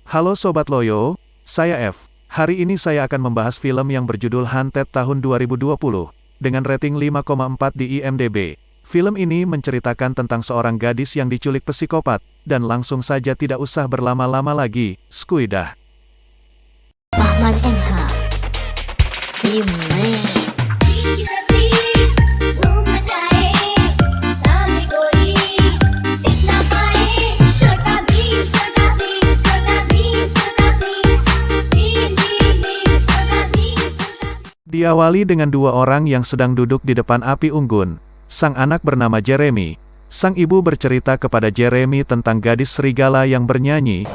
Halo Sobat Loyo, saya F. Hari ini saya akan membahas film yang berjudul Haunted tahun 2020, dengan rating 5,4 di IMDb. Film ini menceritakan tentang seorang gadis yang diculik psikopat, dan langsung saja tidak usah berlama-lama lagi, skuidah. Ahmad Enha Diawali dengan dua orang yang sedang duduk di depan api unggun. Sang anak bernama Jeremy. Sang ibu bercerita kepada Jeremy tentang gadis serigala yang bernyanyi.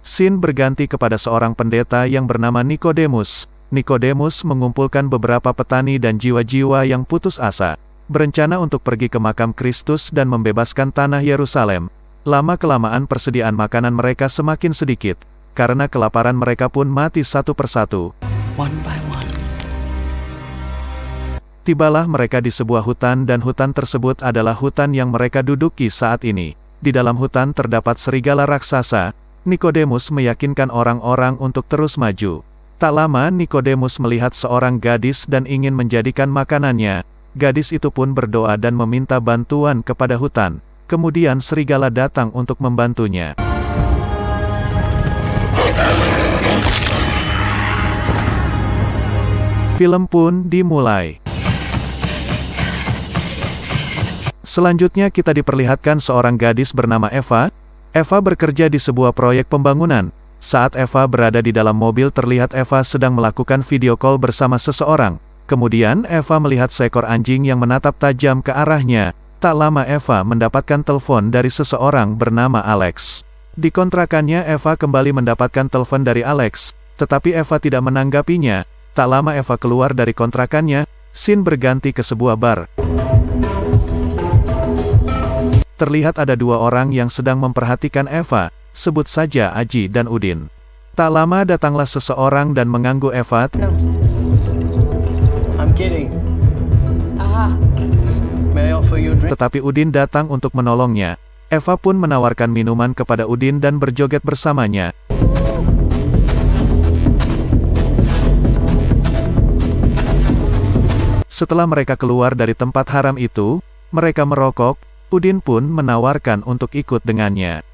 Scene berganti kepada seorang pendeta yang bernama Nicodemus. Nicodemus mengumpulkan beberapa petani dan jiwa-jiwa yang putus asa, berencana untuk pergi ke makam Kristus dan membebaskan tanah Yerusalem. Lama-kelamaan persediaan makanan mereka semakin sedikit, karena kelaparan mereka pun mati satu persatu. One by one. Tibalah mereka di sebuah hutan dan hutan tersebut adalah hutan yang mereka duduki saat ini. Di dalam hutan terdapat serigala raksasa. Nicodemus meyakinkan orang-orang untuk terus maju. Tak lama Nicodemus melihat seorang gadis dan ingin menjadikan makanannya. Gadis itu pun berdoa dan meminta bantuan kepada hutan. Kemudian serigala datang untuk membantunya. Film pun dimulai. Selanjutnya kita diperlihatkan seorang gadis bernama Eva. Eva bekerja di sebuah proyek pembangunan. Saat Eva berada di dalam mobil terlihat Eva sedang melakukan video call bersama seseorang. Kemudian Eva melihat seekor anjing yang menatap tajam ke arahnya. Tak lama Eva mendapatkan telepon dari seseorang bernama Alex. Di kontrakannya Eva kembali mendapatkan telepon dari Alex, tetapi Eva tidak menanggapinya. Tak lama Eva keluar dari kontrakannya. Scene berganti ke sebuah bar. Terlihat ada dua orang yang sedang memperhatikan Eva, sebut saja Aji dan Udin. Tak lama datanglah seseorang dan mengganggu Eva. No. I'm kidding. May I offer you a drink? Tetapi Udin datang untuk menolongnya. Eva pun menawarkan minuman kepada Udin dan berjoget bersamanya. Setelah mereka keluar dari tempat haram itu, mereka merokok. Udin pun menawarkan untuk ikut dengannya.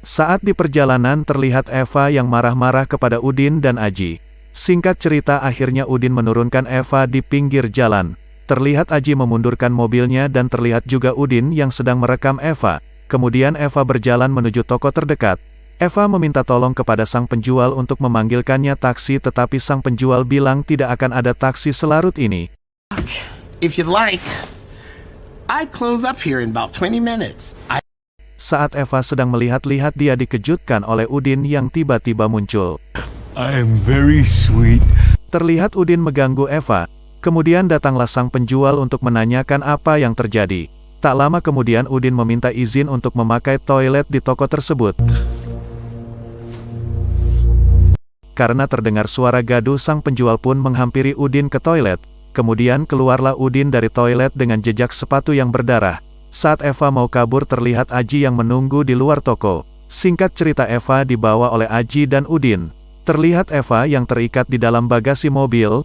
Saat di perjalanan terlihat Eva yang marah-marah kepada Udin dan Aji. Singkat cerita akhirnya Udin menurunkan Eva di pinggir jalan. Terlihat Aji memundurkan mobilnya dan terlihat juga Udin yang sedang merekam Eva. Kemudian Eva berjalan menuju toko terdekat. Eva meminta tolong kepada sang penjual untuk memanggilkannya taksi, tetapi sang penjual bilang tidak akan ada taksi selarut ini. If you'd like, I close up here in about 20 minutes. Saat Eva sedang melihat-lihat dia dikejutkan oleh Udin yang tiba-tiba muncul. I am very sweet. Terlihat Udin mengganggu Eva. Kemudian datanglah sang penjual untuk menanyakan apa yang terjadi. Tak lama kemudian Udin meminta izin untuk memakai toilet di toko tersebut. Karena terdengar suara gaduh, sang penjual pun menghampiri Udin ke toilet. Kemudian keluarlah Udin dari toilet dengan jejak sepatu yang berdarah. Saat Eva mau kabur terlihat Aji yang menunggu di luar toko. Singkat cerita Eva dibawa oleh Aji dan Udin. Terlihat Eva yang terikat di dalam bagasi mobil.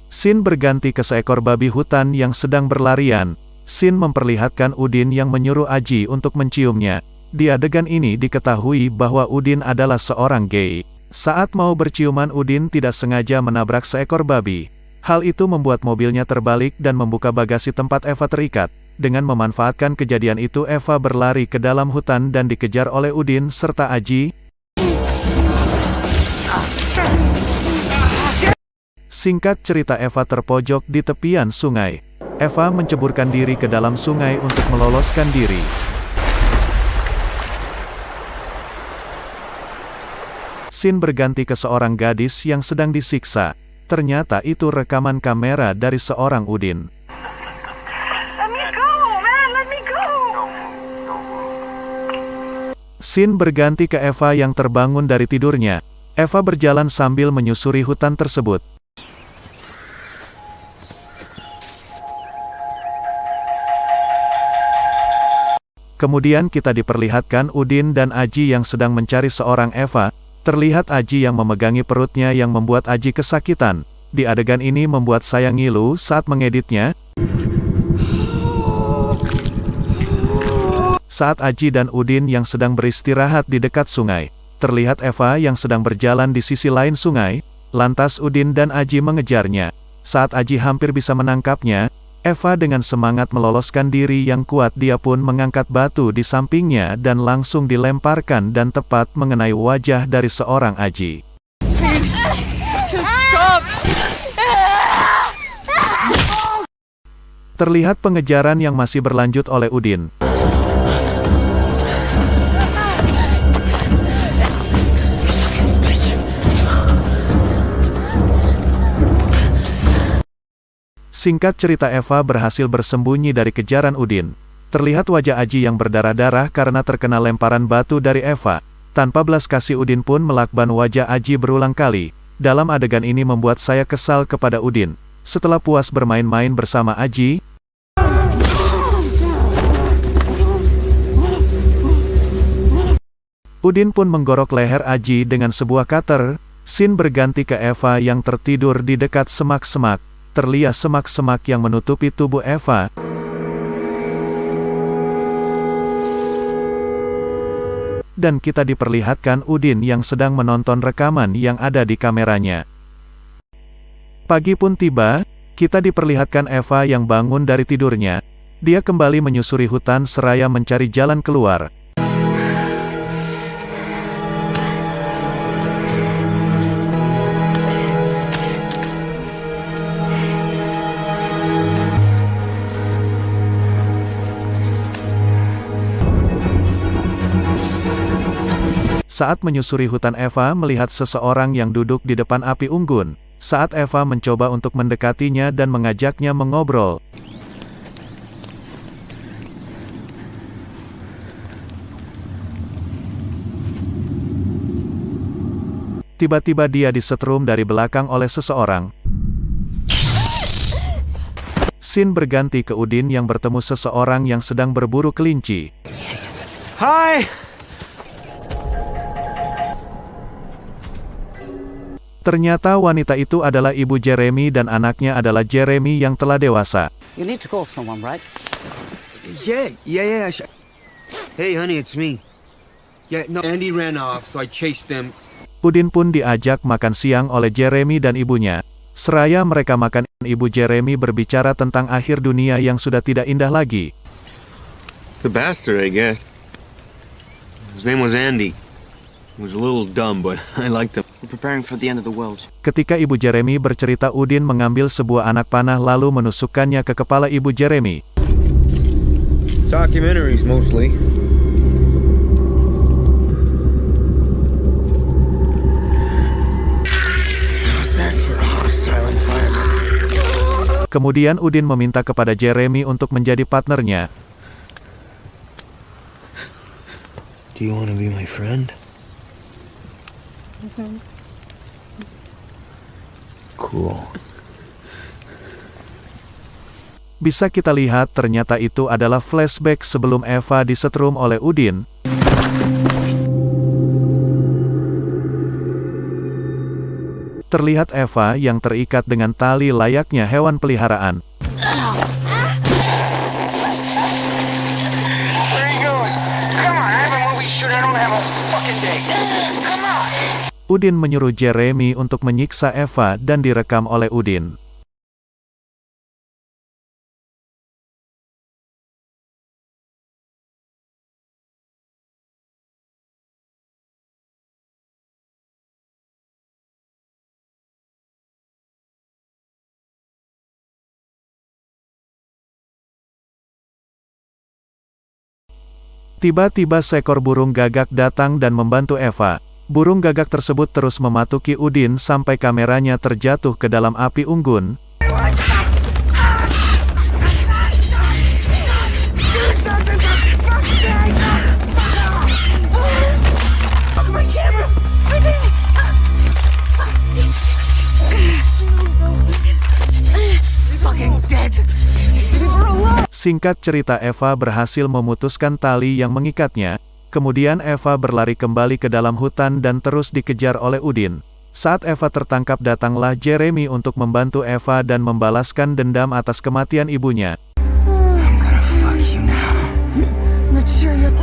Scene berganti ke seekor babi hutan yang sedang berlarian. Scene memperlihatkan Udin yang menyuruh Aji untuk menciumnya. Di adegan ini diketahui bahwa Udin adalah seorang gay. Saat mau berciuman Udin tidak sengaja menabrak seekor babi. Hal itu membuat mobilnya terbalik dan membuka bagasi tempat Eva terikat. Dengan memanfaatkan kejadian itu Eva berlari ke dalam hutan dan dikejar oleh Udin serta Aji. Singkat cerita Eva terpojok di tepian sungai. Eva menceburkan diri ke dalam sungai untuk meloloskan diri. Scene berganti ke seorang gadis yang sedang disiksa. Ternyata itu rekaman kamera dari seorang Udin. Let me go, man, let me go. Scene berganti ke Eva yang terbangun dari tidurnya. Eva berjalan sambil menyusuri hutan tersebut. Kemudian kita diperlihatkan Udin dan Aji yang sedang mencari seorang Eva. Terlihat Aji yang memegangi perutnya yang membuat Aji kesakitan. Di adegan ini membuat saya ngilu saat mengeditnya. Saat Aji dan Udin yang sedang beristirahat di dekat sungai, terlihat Eva yang sedang berjalan di sisi lain sungai. Lantas Udin dan Aji mengejarnya. Saat Aji hampir bisa menangkapnya, Eva dengan semangat meloloskan diri yang kuat, dia pun mengangkat batu di sampingnya dan langsung dilemparkan dan tepat mengenai wajah dari seorang Aji. Terlihat pengejaran yang masih berlanjut oleh Udin. Singkat cerita, Eva berhasil bersembunyi dari kejaran Udin. Terlihat wajah Aji yang berdarah-darah karena terkena lemparan batu dari Eva. Tanpa belas kasih Udin pun melakban wajah Aji berulang kali. Dalam adegan ini membuat saya kesal kepada Udin. Setelah puas bermain-main bersama Aji, Udin pun menggorok leher Aji dengan sebuah cutter. Scene berganti ke Eva yang tertidur di dekat semak-semak. Terlihat semak-semak yang menutupi tubuh Eva. Dan kita diperlihatkan Udin yang sedang menonton rekaman yang ada di kameranya. Pagi pun tiba, kita diperlihatkan Eva yang bangun dari tidurnya. Dia kembali menyusuri hutan seraya mencari jalan keluar. Saat menyusuri hutan, Eva melihat seseorang yang duduk di depan api unggun. Saat Eva mencoba untuk mendekatinya dan mengajaknya mengobrol, tiba-tiba dia disetrum dari belakang oleh seseorang. Scene berganti ke Udin yang bertemu seseorang yang sedang berburu kelinci. Hi! Ternyata wanita itu adalah ibu Jeremy dan anaknya adalah Jeremy yang telah dewasa. You need to call someone, right? Yeah. Hey, honey, it's me. Yeah, no, Andy ran off, so I chased them. Udin pun diajak makan siang oleh Jeremy dan ibunya. Seraya mereka makan, ibu Jeremy berbicara tentang akhir dunia yang sudah tidak indah lagi. The bastard, I guess. His name was Andy. He was a little dumb, but I liked him. We're preparing for the end of the world. Ketika ibu Jeremy bercerita, Udin mengambil sebuah anak panah lalu menusukkannya ke kepala ibu Jeremy. Documentaries, mostly. Kemudian Udin meminta kepada Jeremy untuk menjadi partnernya. Do you want to be my friend? Cool. Bisa kita lihat ternyata itu adalah flashback sebelum Eva disetrum oleh Udin. Terlihat Eva yang terikat dengan tali layaknya hewan peliharaan. Udin menyuruh Jeremy untuk menyiksa Eva dan direkam oleh Udin. Tiba-tiba seekor burung gagak datang dan membantu Eva. Burung gagak tersebut terus mematuki Udin sampai kameranya terjatuh ke dalam api unggun. Singkat cerita, Eva berhasil memutuskan tali yang mengikatnya, kemudian Eva berlari kembali ke dalam hutan dan terus dikejar oleh Udin. Saat Eva tertangkap, datanglah Jeremy untuk membantu Eva dan membalaskan dendam atas kematian ibunya. I'm gonna fuck you now. Not sure you...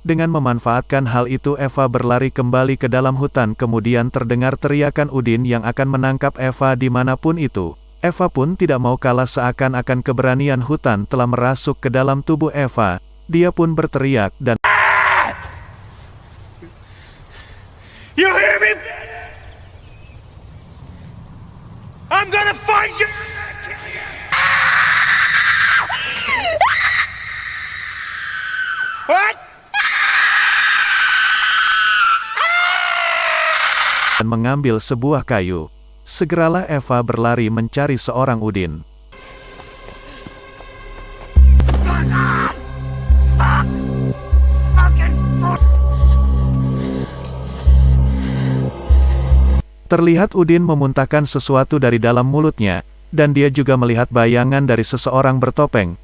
Dengan memanfaatkan hal itu, Eva berlari kembali ke dalam hutan, kemudian terdengar teriakan Udin yang akan menangkap Eva dimanapun itu. Eva pun tidak mau kalah, seakan-akan keberanian hutan telah merasuk ke dalam tubuh Eva. Dia pun berteriak dan You hear me? I'm gonna find you! What? dan mengambil sebuah kayu. Segeralah Eva berlari mencari seorang Udin. Terlihat Udin memuntahkan sesuatu dari dalam mulutnya, dan dia juga melihat bayangan dari seseorang bertopeng.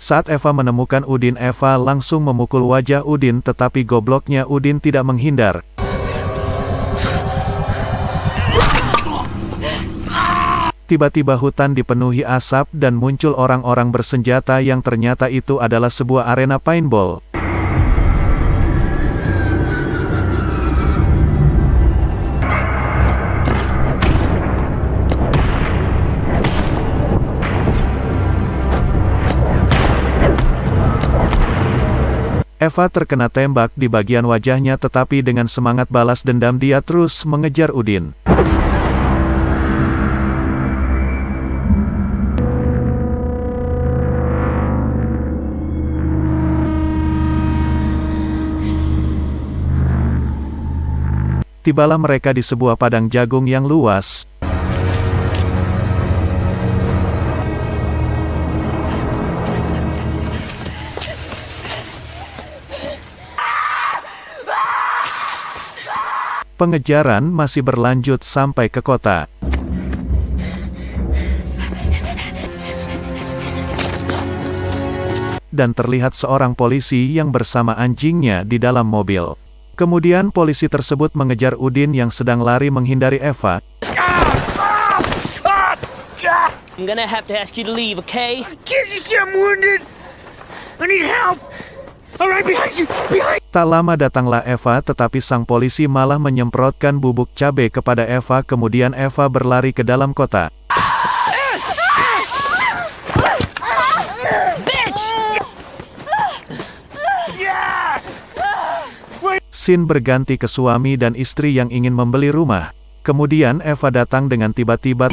Saat Eva menemukan Udin, Eva langsung memukul wajah Udin, tetapi gobloknya Udin tidak menghindar. Tiba-tiba hutan dipenuhi asap dan muncul orang-orang bersenjata yang ternyata itu adalah sebuah arena paintball. Eva terkena tembak di bagian wajahnya, tetapi dengan semangat balas dendam dia terus mengejar Udin. Tibalah mereka di sebuah padang jagung yang luas. Pengejaran masih berlanjut sampai ke kota. Dan terlihat seorang polisi yang bersama anjingnya di dalam mobil. Kemudian polisi tersebut mengejar Udin yang sedang lari menghindari Eva. I'm gonna have to ask you to leave, okay? Can't you see I'm wounded? I need help! Alright, behind you! Behind! Tak lama datanglah Eva, tetapi sang polisi malah menyemprotkan bubuk cabai kepada Eva, kemudian Eva berlari ke dalam kota. Bitch! Scene berganti ke suami dan istri yang ingin membeli rumah. Kemudian Eva datang dengan tiba-tiba.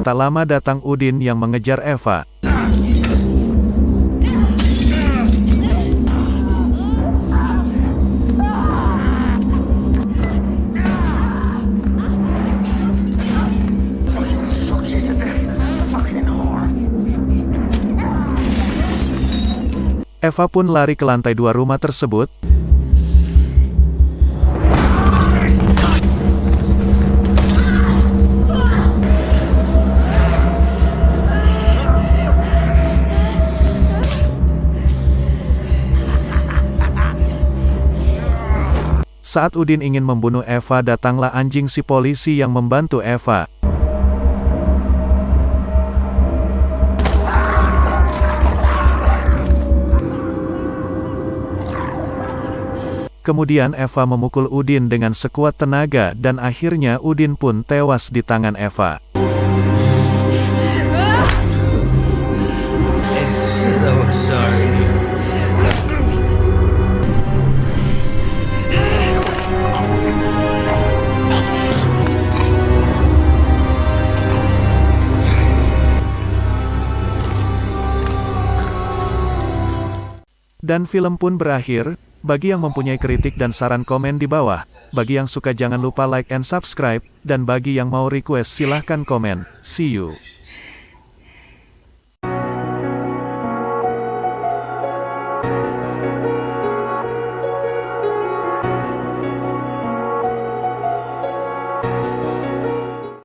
Tak lama datang Udin yang mengejar Eva. Eva pun lari ke lantai 2 rumah tersebut. Saat Udin ingin membunuh Eva, datanglah anjing si polisi yang membantu Eva. Kemudian Eva memukul Udin dengan sekuat tenaga dan akhirnya Udin pun tewas di tangan Eva. So sorry. Dan film pun berakhir. Bagi yang mempunyai kritik dan saran komen di bawah. Bagi yang suka jangan lupa like and subscribe. Dan bagi yang mau request silahkan komen. See you.